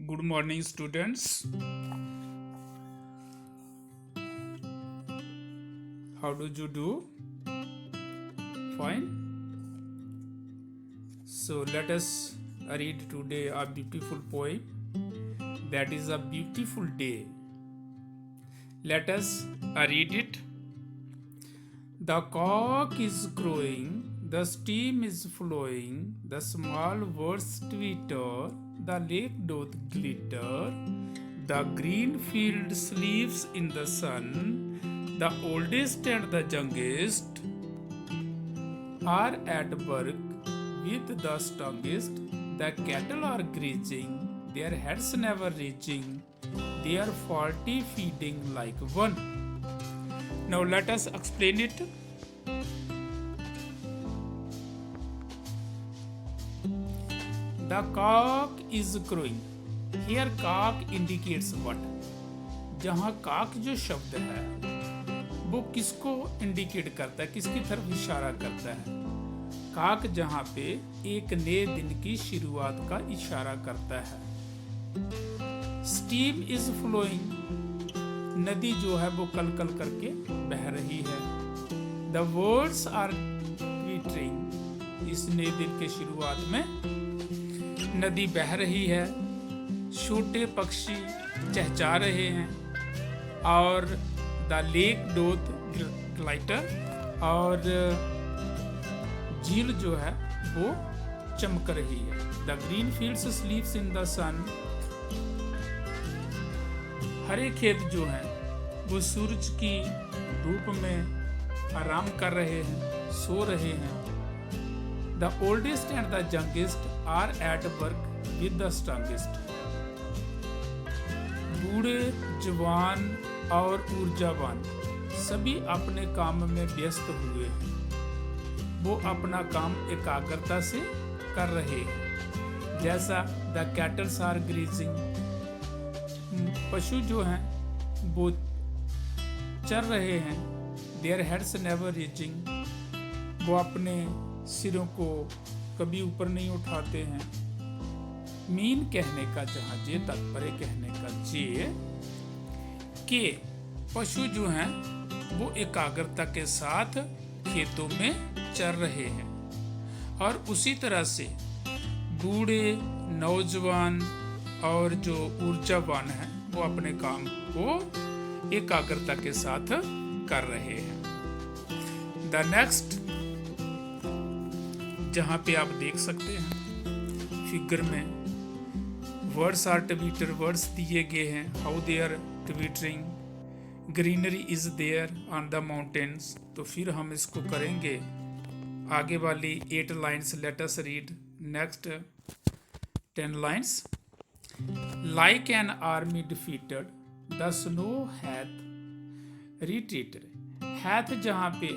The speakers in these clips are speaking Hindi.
Good morning, students. How do you do? Fine. So let us read today a beautiful poem. That is a beautiful day. Let us read it. The cock is crowing, the steam is flowing, the small birds twitter, the lake doth glitter, the green field sleeps in the sun, the oldest and the youngest are at work with the strongest, the cattle are grazing, their heads never reaching, they are 40 feeding like one. Now let us explain it. The cock is crowing. Here cock indicates what? जहाँ काक जो शब्द है वो किसको इंडिकेट करता है, किसकी तरफ इशारा करता है? काक जहाँ पे एक नए दिन की शुरुआत का इशारा करता है। स्टीम इज फ्लोइंग, नदी जो है वो कल कल करके बह रही है। द वर्ड्स आर ट्विटरिंग, इस नए दिन के शुरुआत में नदी बह रही है, छोटे पक्षी चहचहा रहे हैं, और द लेक डोथ ग्लाइटर, और झील जो है वो चमक रही है। The green fields sleeps in the sun, हरे खेत जो हैं वो सूरज की धूप में आराम कर रहे हैं, सो रहे हैं। The oldest and the youngest are at work with the strongest, बूढ़े जवान और ऊर्जावान सभी अपने काम में व्यस्त हुए हैं, वो अपना काम एकाग्रता से कर रहे हैं। जैसा द कैटल्स आर ग्रीजिंग, पशु जो हैं वो चर रहे हैं। देयर हेड्स नेवर रीचिंग, वो अपने सिरों को कभी ऊपर नहीं उठाते हैं। मीन कहने का जहाँ जे, तात्पर्य कहने का जे, के पशु जो हैं वो एकाग्रता के साथ खेतों में चर रहे हैं, और उसी तरह से बूढ़े, नौजवान और जो ऊर्जावान हैं वो अपने काम को एकाग्रता के साथ कर रहे हैं। द नेक्स्ट, जहां पे आप देख सकते हैं फिगर में वर्ड्स आर ट्विटर, वर्ड्स दिए गए हैं। How they are twittering, greenery is there on the mountains. तो फिर हम इसको करेंगे आगे वाली 8 lines. Let us read next 10 lines. Like an army defeated, the snow hath retreated. Hath जहाँ पे,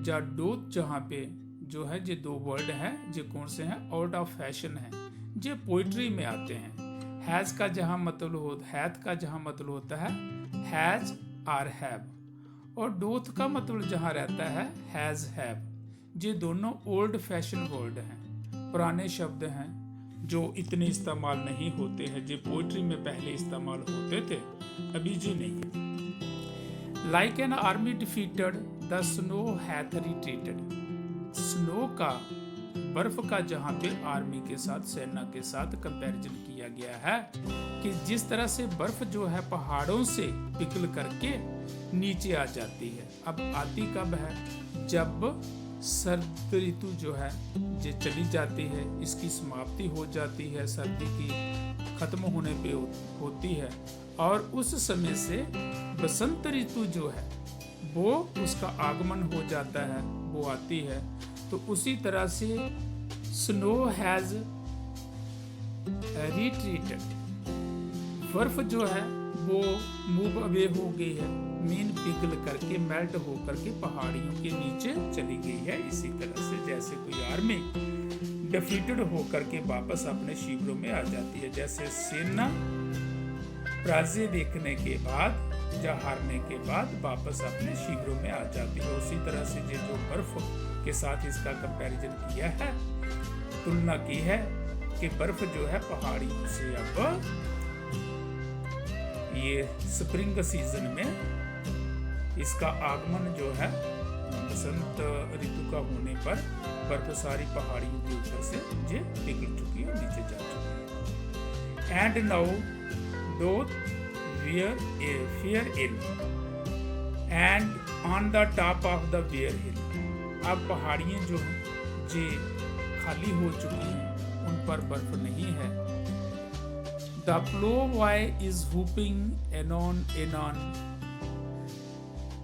जा डोथ जहाँ पे जो है, ये 2 वर्ड है जो कौन से हैं, आउट ऑफ फैशन है, जो पोइट्री में आते हैं। हैज का जहाँ मतलब होता, हैथ का जहाँ मतलब होता है हैज आर हैव, और डोथ का मतलब जहाँ रहता है हैज हैव। ये दोनों ओल्ड फैशन वर्ड हैं, पुराने शब्द हैं जो इतने इस्तेमाल नहीं होते हैं, जो पोइट्री में पहले इस्तेमाल होते थे, अभी जी नहीं। Like an army defeated, the snow hath retreated. Snow का, बर्फ का जहाँ पे आर्मी के साथ, सेना के साथ कंपैरिजन किया गया है कि जिस तरह से बर्फ जो है पहाड़ों से पिघल करके नीचे आ जाती है। अब आती कब है, जब सर्द ऋतु जो है ये चली जाती है, इसकी समाप्ति हो जाती है, सर्दी की खत्म होने पे होती है, और उस समय से बसंत ऋतु जो है वो उसका आगमन हो जाता है, वो आती है। तो उसी तरह से स्नो हैज रिट्रीटेड, बर्फ जो है वो मूव अवे हो गई है, मीन पिघल करके, मेल्ट हो करके पहाड़ियों के नीचे चली गई है। इसी तरह से जैसे कोई आर्मी डिफीटेड हो करके वापस अपने शिविरों में आ जाती है, जैसे सेना पराजय देखने के बाद या हारने के बाद वापस अपने शिविरों में आ जाती है। उसी तरह से ये जो बर्फ के साथ इसका कंपैरिजन किया है, तुलना की है कि बर्फ जो है पहाड़ियों से अब ये स्प्रिंग सीजन में इसका आगमन जो है बसंत ऋतु का होने पर बर्फ सारी पहाड़ियों के ऊपर से ये पिघल चुकी है, नीचे जा चुकी है। And now doth where a fair hill and on the top of the bare hill. अब पहाड़ियाँ जो ये खाली हो चुकी हैं, उन पर बर्फ नहीं है। The ploughboy is whooping anon anon.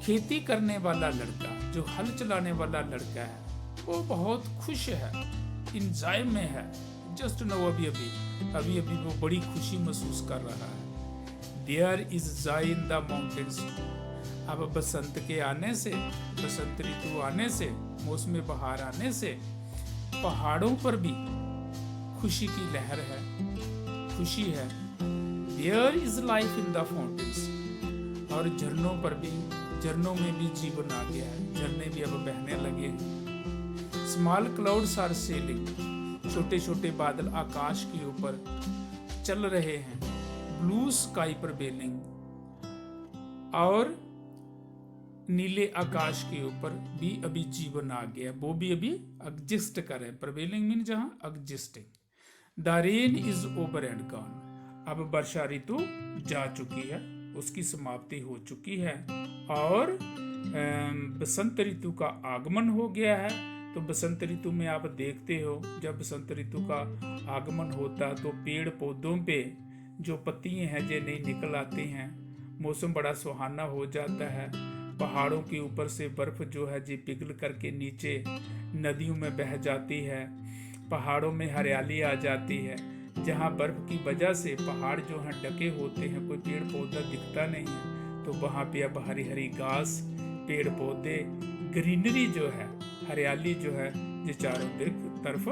खेती करने वाला लड़का, जो हल चलाने वाला लड़का है, वो बहुत खुश है, इंजॉय में है। जस्ट नो अभी वो बड़ी खुशी महसूस कर रहा है। There is joy in the mountains. अब बसंत के आने से, बसंत ऋतु आने से, मौसम बहार आने से पहाड़ों पर भी खुशी की लहर है, खुशी है। There is life in the fountains. और झरनों पर भी, झरनों में भी जीवन आ गया है, झरने भी अब बहने लगे हैं। Small clouds are sailing. छोटे छोटे बादल आकाश के ऊपर चल रहे हैं। Blue sky prevailing. और नीले आकाश के ऊपर भी अभी जीवन आ गया, वो भी अभी एग्जिस्ट कर रहे हैं। प्रिवेलिंग मीन जहां existing. The rain is over and gone. अब वर्षा ऋतु जा चुकी है, उसकी समाप्ति हो चुकी है और बसंत ऋतु का आगमन हो गया है। तो बसंत ऋतु में आप देखते हो, जब बसंत ऋतु का आगमन होता तो पेड़ पौधों पे जो पत्तियां हैं जो नई निकल आती हैं, मौसम बड़ा सुहाना हो जाता है। पहाड़ों के ऊपर से बर्फ जो है जी पिघल करके नीचे नदियों में बह जाती है। पहाड़ों में हरियाली आ जाती है। जहाँ बर्फ की वजह से पहाड़ जो हैं ढके होते हैं, कोई पेड़ पौधा दिखता नहीं है, तो वहाँ पे अब हरी हरी घास, पेड़ पौधे, ग्रीनरी जो है, हरियाली जो है ये चारों तरफ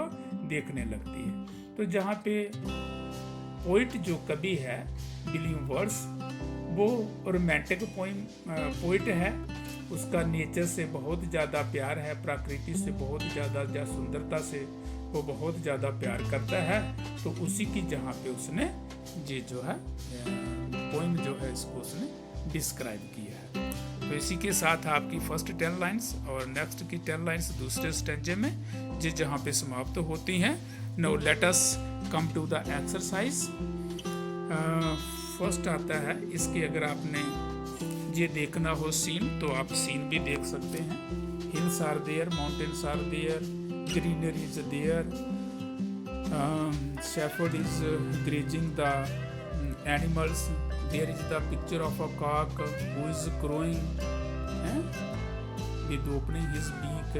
देखने लगती है। तो जहाँ पे पोइट जो कवि है विलियम वर्ड्स, वो रोमांटिक पोइट है। उसका नेचर से बहुत ज़्यादा प्यार है, प्रकृति से बहुत ज़्यादा सुंदरता से वो बहुत ज़्यादा प्यार करता है। तो उसी की जहाँ पे उसने ये जो है पोइम जो है इसको उसने डिस्क्राइब किया है। तो इसी के साथ आपकी फर्स्ट 10 लाइन्स और नेक्स्ट की 10 लाइन्स दूसरे स्टेंजे में ये जहाँ पे समाप्त होती हैं। Now let us come to the exercise. First आता है, इसके अगर आपने ये देखना हो सीन तो आप सीन भी देख सकते हैं। Hills are there, mountains are there, greenery is there, shepherd is grazing the animals, there is the picture of a cock who is crowing with opening his beak,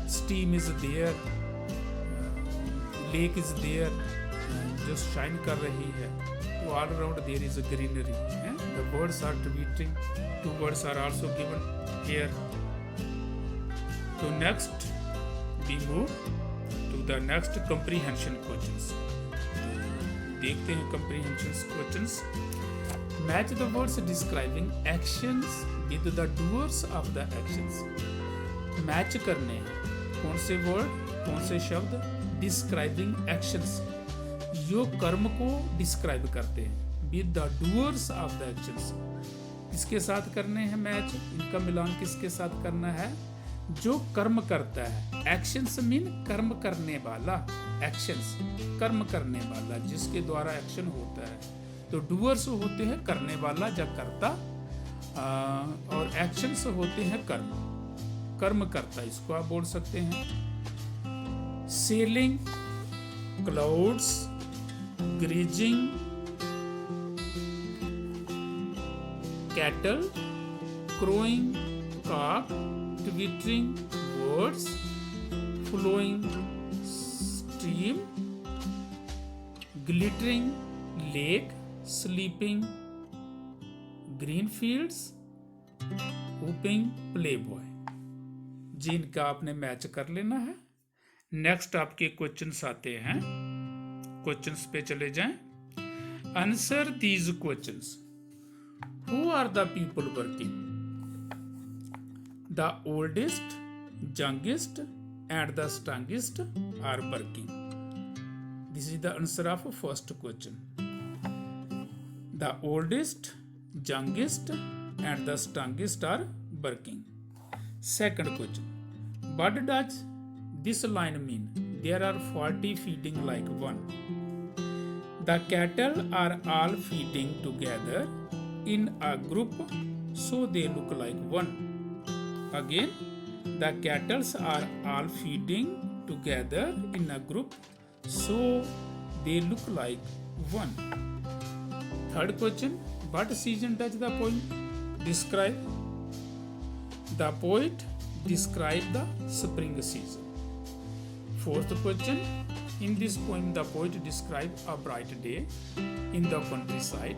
steam is there, lake is there, जो शाइन कर रही है। तो all around there is a greenery. The birds are twittering. 2 words are also given here. So next we move to the next comprehension questions. देखते हैं comprehension questions. Match the words describing actions with the doers of the actions. Match करने हैं कौन से वर्ड, कौन से शब्द डिस्क्राइबिंग एक्शंस, जो कर्म को डिस्क्राइब करते हैं, with the doers of the actions. किसके साथ करने हैं मैच, इनका मिलान किसके साथ करना है, जो कर्म करता है। एक्शंस मीन कर्म करने वाला, एक्शंस कर्म करने वाला, जिसके द्वारा एक्शन होता है। तो डूअर्स होते हैं करने वाला या कर्ता, और एक्शंस होते हैं कर्म, कर्म करता, इसको आप बोल सकते हैं। Sailing, clouds, grazing, cattle, crowing, cock, twittering, birds, flowing stream, glittering lake, sleeping green fields, hopping play boy. जिनका आपने मैच कर लेना है। नेक्स्ट आपके क्वेश्चंस आते हैं, क्वेश्चंस पे चले जाएं। Answer these questions. Who are the people working? The oldest, youngest and the strongest are working. This is the answer of first question. The oldest, youngest and the strongest are working. Second question, what does this line mean? There are 40 feeding like one. The cattle are all feeding together in a group, so they look like one. Again, the cattle are all feeding together in a group, so they look like one. Third question, what season does the poem describe? The poet described the spring season. Fourth question, in this poem the poet described a bright day in the countryside.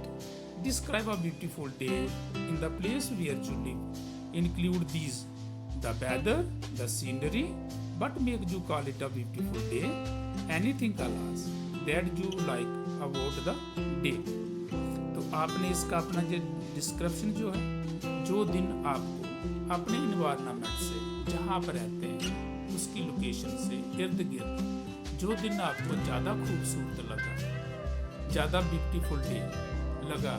Describe a beautiful day in the place where you live. Include these: the weather, the scenery. What makes you call it a beautiful day? Anything else that you like about the day. तो आपने इसका अपना जो डिस्क्रिप्शन जो है, जो दिन आपको अपने इन्वायरमेंट से, जहाँ पर रहते हैं उसकी लोकेशन से इर्द गिर्द जो दिन आपको ज़्यादा खूबसूरत लगा, ज़्यादा ब्यूटीफुल डे लगा,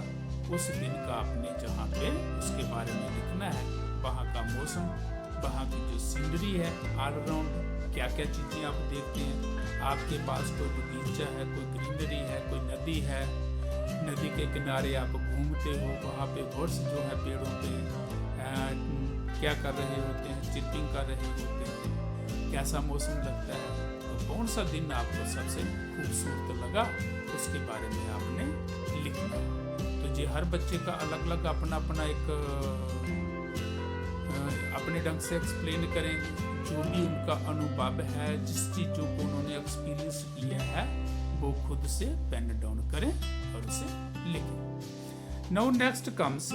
उस दिन का आपने जहाँ पे उसके बारे में लिखना है। वहाँ का मौसम, वहाँ की जो सीनरी है, ऑल अराउंड क्या क्या चीज़ें आप देखते हैं। आपके पास कोई बगीचा है, कोई ग्रीनरी है, कोई नदी है, नदी के किनारे आप घूमते हो, वहाँ पे बर्ड्स जो है पेड़ों पे क्या कर रहे होते हैं, चिरपिंग कर रहे होते हैं, कैसा मौसम लगता है, तो कौन सा दिन आपको सबसे खूबसूरत लगा, उसके बारे में आपने लिखना है। तो ये हर बच्चे का अलग अलग अपना अपना एक अपने ढंग से एक्सप्लेन करेंगे, जो भी उनका अनुभव है, जिस चीज़ों को उन्होंने एक्सपीरियंस किया है, वो खुद से पेन डाउन करें और उसे लिखें। Now next comes,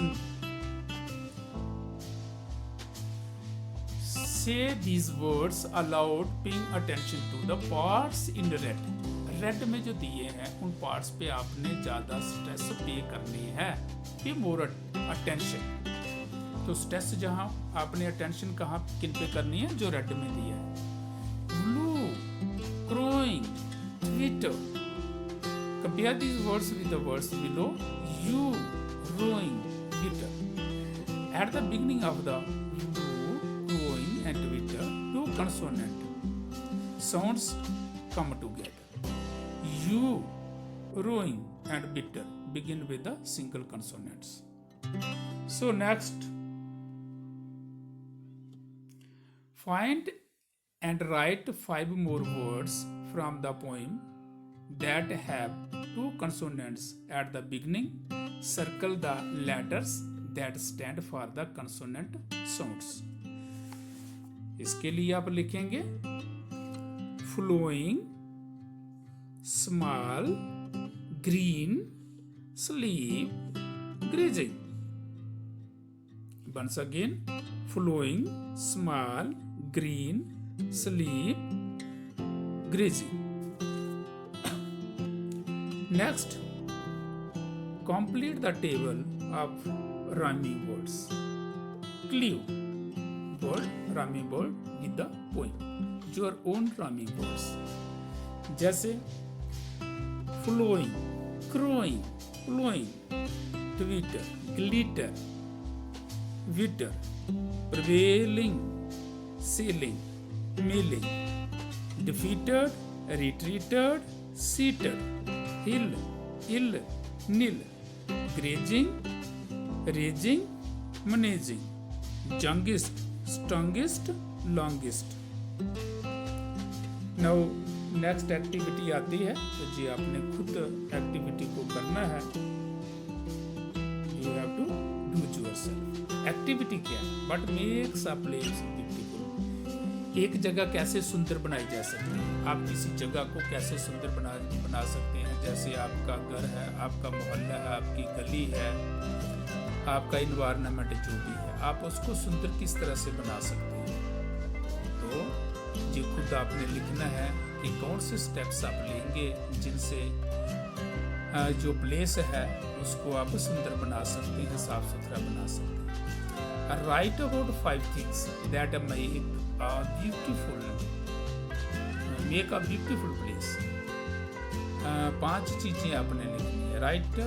say these words aloud paying attention to the parts in red. Red में जो दिए हैं उन पार्ट्स पे आपने ज़्यादा स्ट्रेस पे करनी है, पे मोर अटेंशन। तो स्ट्रेस जहाँ आपने अटेंशन कहाँ किन पे करनी है, जो रेड में दिया है। Blue, crowing, twitter. Compare these words with the words below. You, rowing, bitter. At the beginning of the you, rowing and bitter, two consonant sounds come together. You, rowing and bitter begin with the single consonants. So next, find and write 5 more words from the poem that have two consonants at the beginning. Circle the letters that stand for the consonant sounds. इसके लिए आप लिखेंगे flowing, small, green, sleep, grazing. Once again, flowing, small, green, sleep, grazing. Next, complete the table of rhyming words. Clue word, rhyming word with the poem. Your own rhyming words. जैसे flowing, crowing, flowing, twitter, glitter, witter, prevailing, sailing, milling, defeated, retreated, seated, hill, ill, nil, grazing, raging, managing, youngest, strongest, longest. Now next activity आती है, तो जी आपने खुद एक्टिविटी को करना है। You have to do it yourself. Activity क्या है? What makes a place beautiful? एक जगह कैसे सुंदर बनाई जा सकती है? आप किसी जगह को कैसे सुंदर बना सकते हैं? जैसे आपका घर है, आपका मोहल्ला है, आपकी गली है, आपका इन्वायरमेंट जो भी है, आप उसको सुंदर किस तरह से बना सकते हैं? तो ये खुद आपने लिखना है कि कौन से स्टेप्स आप लेंगे जिनसे जो प्लेस है उसको आप सुंदर बना सकते हैं, साफ सुथरा बना सकते हैं। Right about 5 things that make a beautiful place. 5 चीज़ें आपने लिखनी है। Right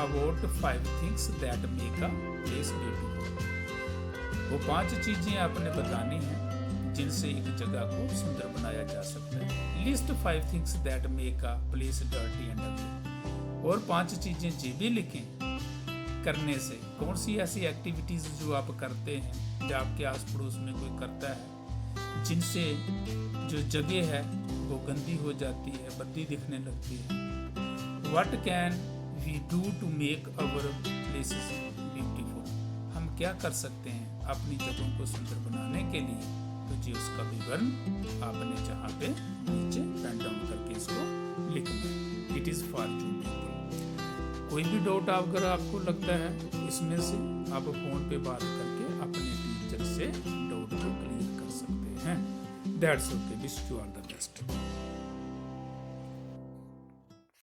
about 5 things that make a place beautiful. वो 5 चीजें आपने बतानी हैं जिनसे एक जगह को सुंदर बनाया जा सकता है। List 5 things that make a place dirty and अगली। और 5 चीजें ये भी लिखें करने से, कौन सी ऐसी एक्टिविटीज जो आप करते हैं या आपके आस पड़ोस में कोई करता है जिनसे जो जगह है वो गंदी हो जाती है, बद्दी दिखने लगती है। What can we do to make our places beautiful? हम क्या कर सकते हैं अपनी जगहों को सुंदर बनाने के लिए? तो जी उसका विवरण आपने जहाँ पे नीचे पेन डाउन करके इसको लिखना है। It is for you people. कोई भी डाउट अगर आपको लगता है इसमें से, आप फोन पे बात करके अपने टीचर से डाउट को क्लियर कर सकते हैं। That's okay, wish you all the best.